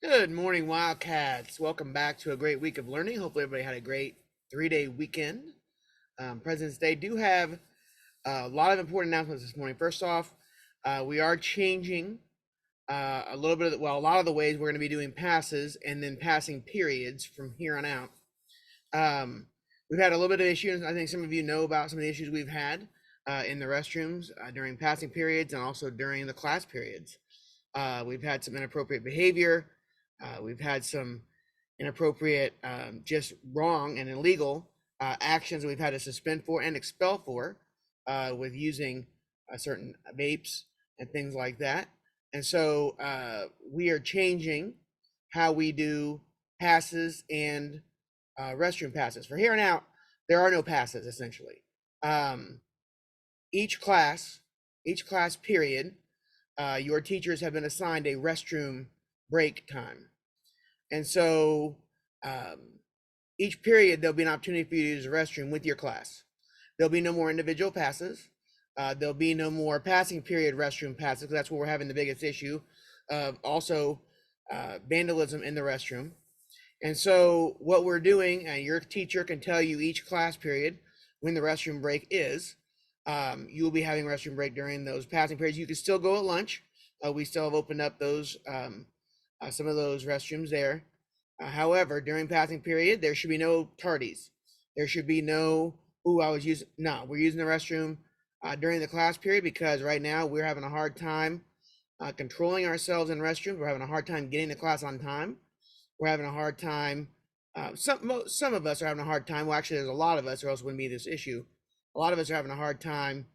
Good morning, Wildcats. Welcome back to a great week of learning. Hopefully, everybody had a great 3-day weekend. President's Day do have a lot of important announcements this morning. First off, we are changing a little bit a lot of the ways we're going to be doing passes and then passing periods from here on out. We've had a little bit of issues. I think some of you know about some of the issues we've had in the restrooms during passing periods and also during the class periods. We've had some inappropriate behavior. We've had some inappropriate, just wrong and illegal actions we've had to suspend for and expel for with using certain vapes and things like that. And so we are changing how we do passes and restroom passes. For here on out, there are no passes essentially. Um, each class, each class period, your teachers have been assigned a restroom break time. And so each period, there'll be an opportunity for you to use the restroom with your class. There'll be no more individual passes. There'll be no more passing period restroom passes, because that's where we're having the biggest issue of also vandalism in the restroom. And so what we're doing, and your teacher can tell you each class period when the restroom break is. You will be having restroom break during those passing periods. You can still go at lunch. We still have opened up those some of those restrooms there. However, during passing period, there should be no tardies. There should be no, no, we're using the restroom during the class period, because right now we're having a hard time controlling ourselves in restrooms. We're having a hard time getting to class on time. We're having a hard time. Some of us are having a hard time. Well, actually, there's a lot of us, or else it wouldn't be this issue. A lot of us are having a hard time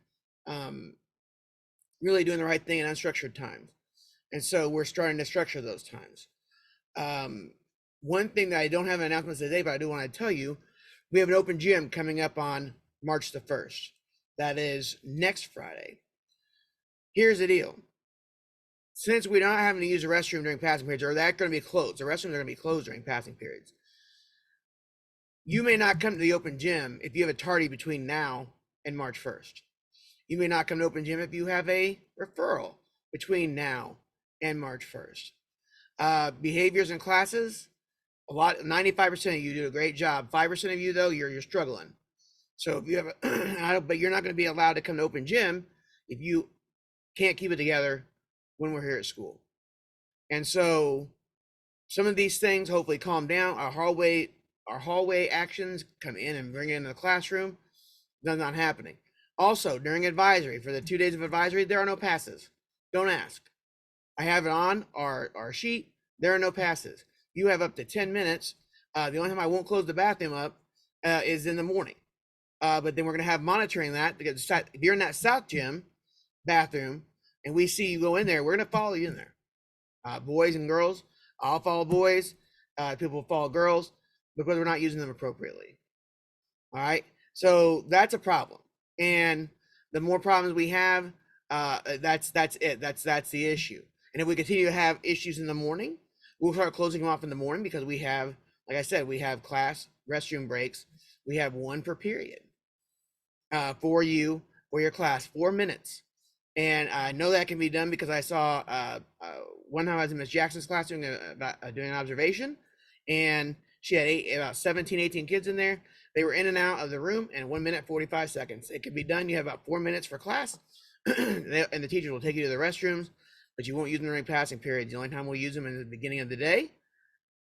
really doing the right thing in unstructured times. And so we're starting to structure those times. One thing that I don't have an announcement today, but I do want to tell you, we have an open gym coming up on March the 1st. That is next Friday. Here's the deal. Since we're not having to use the restroom during passing periods, or that's going to be closed, the restrooms are going to be closed during passing periods. You may not come to the open gym if you have a tardy between now and March 1st. You may not come to open gym if you have a referral between now and March 1st. Behaviors in classes, 95% of you do a great job. 5% of you, though, you're struggling. So if you have but you're not going to be allowed to come to open gym if you can't keep it together when we're here at school. And so some of these things hopefully calm down. Our hallway actions come in and bring it into the classroom. That's not happening. Also, during advisory, for the 2 days of advisory, there are no passes. Don't ask. I have it on our sheet. There are no passes. You have up to 10 minutes. The only time I won't close the bathroom up is in the morning. But then we're going to have monitoring that, because if you're in that South Gym bathroom and we see you go in there, we're going to follow you in there. Boys and girls, I'll follow boys. People follow girls, because we're not using them appropriately. All right. So that's a problem. And the more problems we have, that's it. That's the issue. And if we continue to have issues in the morning, we'll start closing them off in the morning, because we have, like I said, we have class restroom breaks. We have one per period for you, for your class, 4 minutes. And I know that can be done because I saw one time I was in Miss Jackson's class doing an observation, and she had about 17, 18 kids in there. They were in and out of the room in 1 minute, 45 seconds. It could be done. You have about 4 minutes for class, and the teachers will take you to the restrooms, but you won't use them during passing periods. The only time we'll use them is the beginning of the day.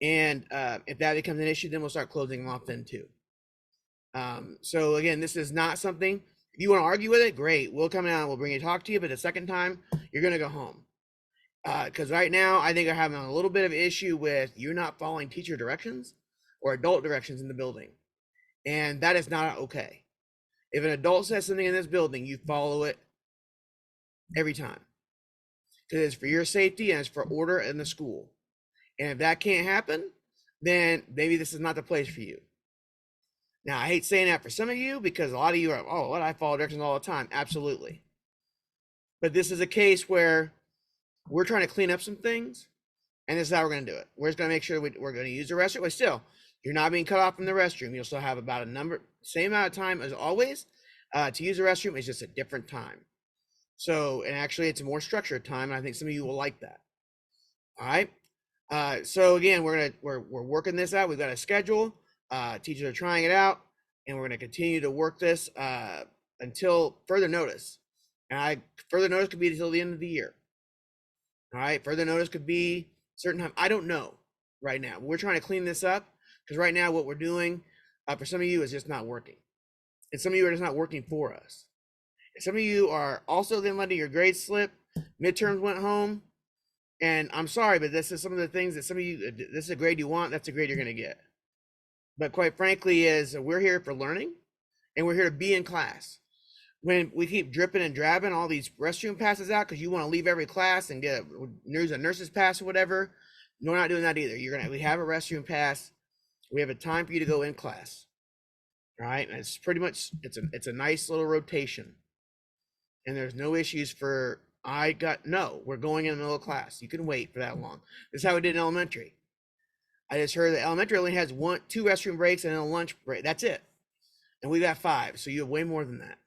And if that becomes an issue, then we'll start closing them off then too. So again, this is not something, if you want to argue with it, great. We'll come out and we'll bring you talk to you, but the second time, you're going to go home. Because right now, I think I'm having a little bit of issue with you not following teacher directions or adult directions in the building. And that is not okay. If an adult says something in this building, you follow it every time. Because it's for your safety and it's for order in the school. And if that can't happen, then maybe this is not the place for you. Now, I hate saying that for some of you, because a lot of you are, oh, what, I follow directions all the time. Absolutely. But this is a case where we're trying to clean up some things, and this is how we're going to do it. We're just going to make sure we're going to use the restroom. But still, you're not being cut off from the restroom. You'll still have about same amount of time as always to use the restroom. It's just a different time. So, and actually, it's a more structured time. And I think some of you will like that. All right. So again, we're working this out. We've got a schedule. Teachers are trying it out, and we're gonna continue to work this until further notice. And further notice could be until the end of the year. All right, further notice could be certain time. I don't know right now. We're trying to clean this up because right now what we're doing for some of you is just not working, and some of you are just not working for us. And some of you are also then letting your grades slip. Midterms went home. And I'm sorry, but this is some of the things that some of you, this is a grade you want, that's a grade you're going to get. But quite frankly, is we're here for learning and we're here to be in class. When we keep dripping and drabbing all these restroom passes out because you want to leave every class and get a nurse's pass or whatever, no, we're not doing that either. We have a restroom pass. We have a time for you to go in class. All right. And it's pretty much, it's a nice little rotation. And there's no issues for, we're going in the middle of class. You can wait for that long. This is how we did in elementary. I just heard that elementary only has 2 restroom breaks and then a lunch break. That's it. And we got 5. So you have way more than that.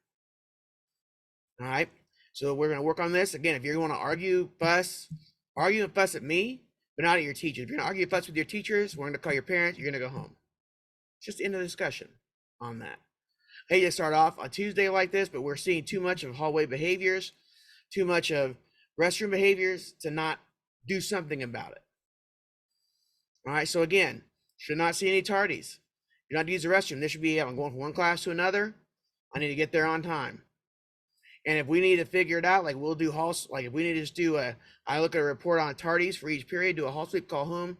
All right. So we're going to work on this. Again, if you're going to argue and fuss at me, but not at your teachers. If you're going to argue and fuss with your teachers, we're going to call your parents. You're going to go home. It's just the end of the discussion on that. I hate to start off on Tuesday like this, but we're seeing too much of hallway behaviors, too much of restroom behaviors to not do something about it. All right, so again, should not see any tardies. You're not to use the restroom. This should be, I'm going from one class to another. I need to get there on time. And if we need to figure it out, like we'll do like if we need to just do I look at a report on tardies for each period, do a hall sweep, call home.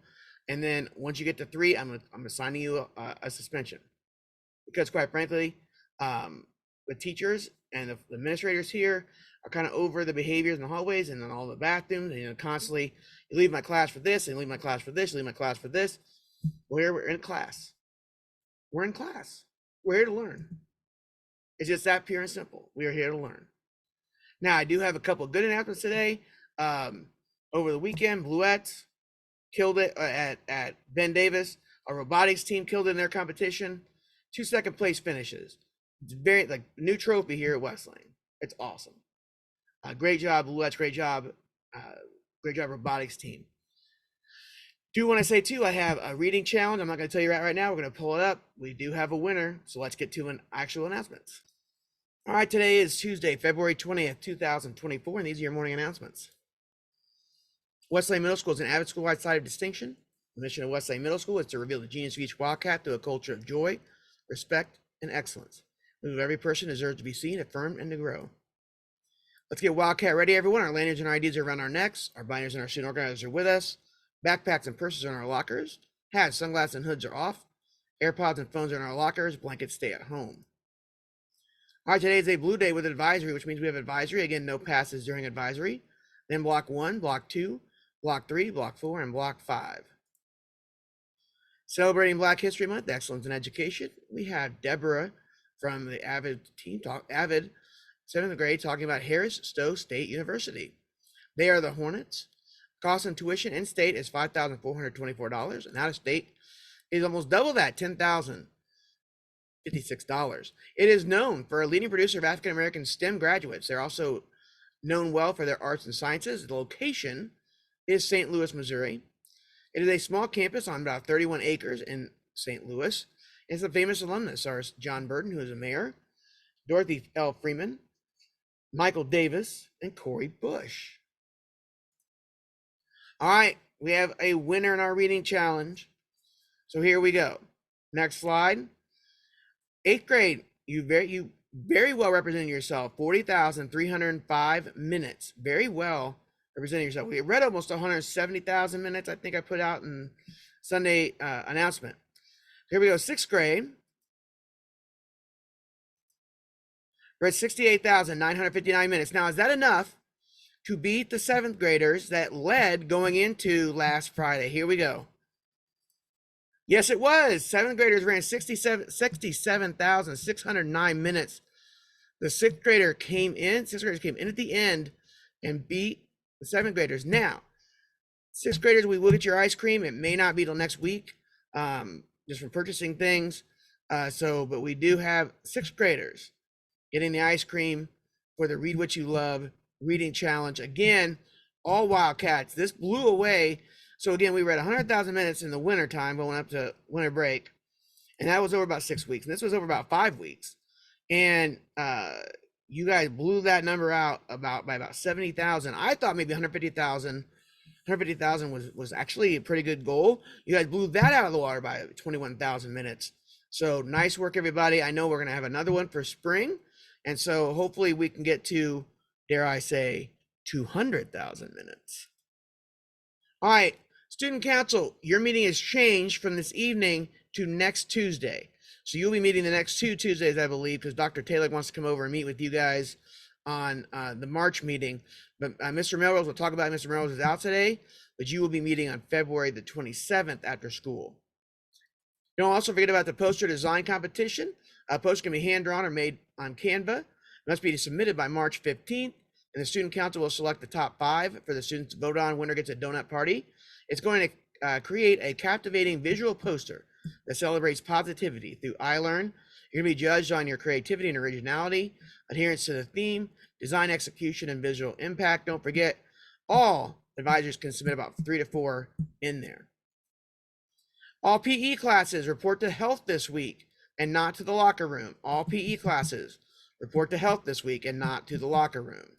And then once you get to 3, I'm assigning you a suspension. Because quite frankly, the teachers and the administrators here are kind of over the behaviors in the hallways and in all the bathrooms, and constantly, you leave my class for this, and leave my class for this, leave my class for this. We're in class. We're in class. We're here to learn. It's just that pure and simple. We are here to learn. Now, I do have a couple of good announcements today. Over the weekend, Bluettes killed it at Ben Davis. Our robotics team killed it in their competition. 2 second place finishes. It's very new trophy here at Wesleyan. It's awesome. Great job, Bluettes. Great job, robotics team. Do want to say too, I have a reading challenge. I'm not going to tell you right now. We're going to pull it up. We do have a winner, so let's get to an actual announcements. All right, today is Tuesday, February 20th, 2024, and these are your morning announcements. Wesleyan Middle School is an avid school-wide site of distinction. The mission of Wesleyan Middle School is to reveal the genius of each Wildcat through a culture of joy, respect, and excellence. We believe every person deserves to be seen, affirmed, and to grow. Let's get Wildcat ready, everyone. Our lanyards and our IDs are around our necks. Our binders and our student organizers are with us. Backpacks and purses are in our lockers. Hats, sunglasses, and hoods are off. AirPods and phones are in our lockers. Blankets stay at home. All right, today is a blue day with advisory, which means we have advisory. Again, no passes during advisory. Then block 1, block 2, block 3, block 4, and block 5. Celebrating Black History Month, excellence in education. We have Deborah from the Avid team, Avid 7th grade, talking about Harris Stowe State University. They are the Hornets. Cost and tuition in state is $5,424, and out of state is almost double that, $10,056. It is known for a leading producer of African American STEM graduates. They're also known well for their arts and sciences. The location is St. Louis, Missouri. It is a small campus on about 31 acres in St. Louis. It's the famous alumnus are John Burton, who is a mayor, Dorothy L. Freeman, Michael Davis, and Corey Bush. All right, we have a winner in our reading challenge. So here we go. Next slide. 8th grade, you very well represented yourself. 40,305 minutes. Very well representing yourself. We read almost 170,000 minutes. I think I put out in Sunday announcement. Here we go. 6th grade. We're at 68,959 minutes. Now, is that enough to beat the 7th graders that led going into last Friday? Here we go. Yes, it was. 7th graders ran 67,609 minutes. The 6th graders came in at the end and beat the 7th graders. Now, 6th graders, we will get your ice cream. It may not be till next week, just from purchasing things. But we do have 6th graders getting the ice cream for the Read What You Love reading challenge. Again, all Wildcats. This blew away So again, we read 100,000 minutes in the winter time going up to winter break, and that was over about 6 weeks. And this was over about 5 weeks. And you guys blew that number out by about 70,000. I thought maybe 150,000. 150,000 was actually a pretty good goal. You guys blew that out of the water by 21,000 minutes. So nice work, everybody. I know we're going to have another one for spring. And so hopefully we can get to, dare I say, 200,000 minutes. All right, student council, your meeting has changed from this evening to next Tuesday. So you'll be meeting the next 2 Tuesdays, I believe, because Dr. Taylor wants to come over and meet with you guys on the March meeting. But Mr. Melrose, we'll talk about it. Mr. Melrose is out today, but you will be meeting on February the 27th after school. Don't also forget about the poster design competition. A poster can be hand-drawn or made on Canva. It must be submitted by March 15th, and the student council will select the top 5 for the students to vote on. Winner gets a donut party. It's going to create a captivating visual poster that celebrates positivity through iLearn. You're going to be judged on your creativity and originality, adherence to the theme, design execution, and visual impact. Don't forget, all advisors can submit about 3 to 4 in there. All PE classes report to health this week and not to the locker room. All PE classes report to health this week and not to the locker room.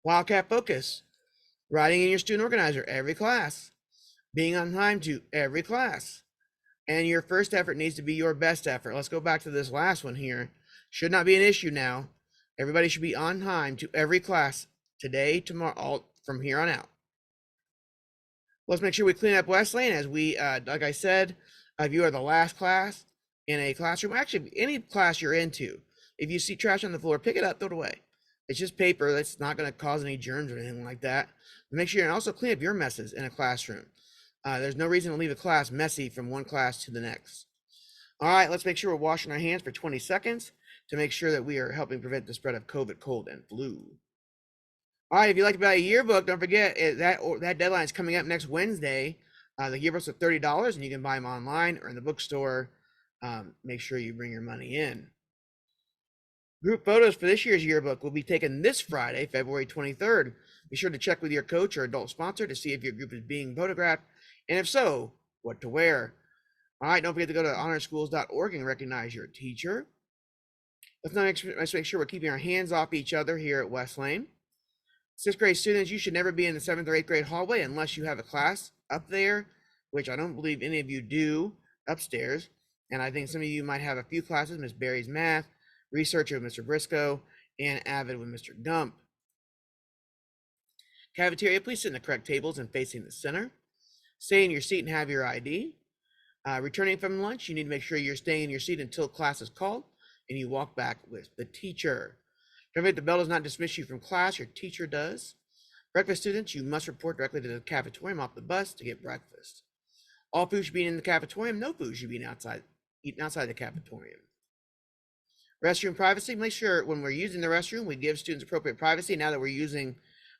Wildcat Focus, writing in your student organizer every class, being on time to every class. And your first effort needs to be your best effort. Let's go back to this last one here. Should not be an issue now. Everybody should be on time to every class today, tomorrow, all from here on out. Let's make sure we clean up West Lane as we, like I said, if you are the last class in a classroom, actually any class you're into, if you see trash on the floor, pick it up, throw it away. It's just paper. That's not going to cause any germs or anything like that. But make sure you also clean up your messes in a classroom. There's no reason to leave a class messy from one class to the next. All right, let's make sure we're washing our hands for 20 seconds to make sure that we are helping prevent the spread of COVID, cold, and flu. All right, if you'd like to buy a yearbook, don't forget that deadline is coming up next Wednesday. The yearbooks are $30, and you can buy them online or in the bookstore. Make sure you bring your money in. Group photos for this year's yearbook will be taken this Friday, February 23rd. Be sure to check with your coach or adult sponsor to see if your group is being photographed, and if so, what to wear. All right, don't forget to go to honorschools.org and recognize your teacher. Let's make sure we're keeping our hands off each other here at West Lane. 6th grade students, you should never be in the 7th or 8th grade hallway unless you have a class up there, which I don't believe any of you do upstairs. And I think some of you might have a few classes, Miss Barry's math, researcher with Mr. Briscoe, and Avid with Mr. Gump. Cafeteria, please sit in the correct tables and facing the center. Stay in your seat and have your ID. Returning from lunch, you need to make sure you're staying in your seat until class is called and you walk back with the teacher. Don't forget the bell does not dismiss you from class, your teacher does. Breakfast students, you must report directly to the cafetorium off the bus to get breakfast. All food should be in the cafetorium, no food should be eaten outside the cafetorium. Restroom privacy, make sure when we're using the restroom, we give students appropriate privacy. Now that we're using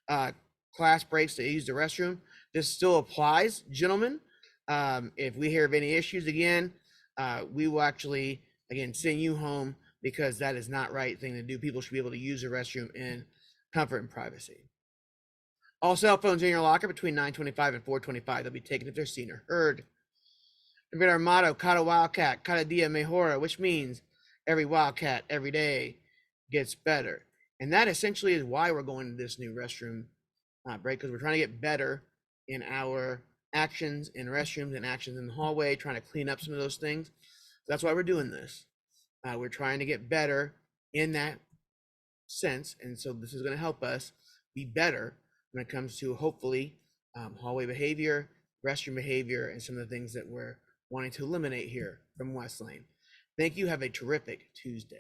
class breaks to use the restroom, this still applies, gentlemen. If we hear of any issues again, we will actually, again, send you home because that is not the right thing to do. People should be able to use the restroom in comfort and privacy. All cell phones in your locker between 9:25 and 4:25. They'll be taken if they're seen or heard. Remember our motto, Cada Wildcat, Cada Dia Mejora, which means every Wildcat every day gets better. And that essentially is why we're going to this new restroom break, because we're trying to get better in our actions in restrooms and actions in the hallway, trying to clean up some of those things. That's why we're doing this. We're trying to get better in that sense. And so this is going to help us be better when it comes to hopefully hallway behavior, restroom behavior, and some of the things that we're wanting to eliminate here from West Lane. Thank you. Have a terrific Tuesday.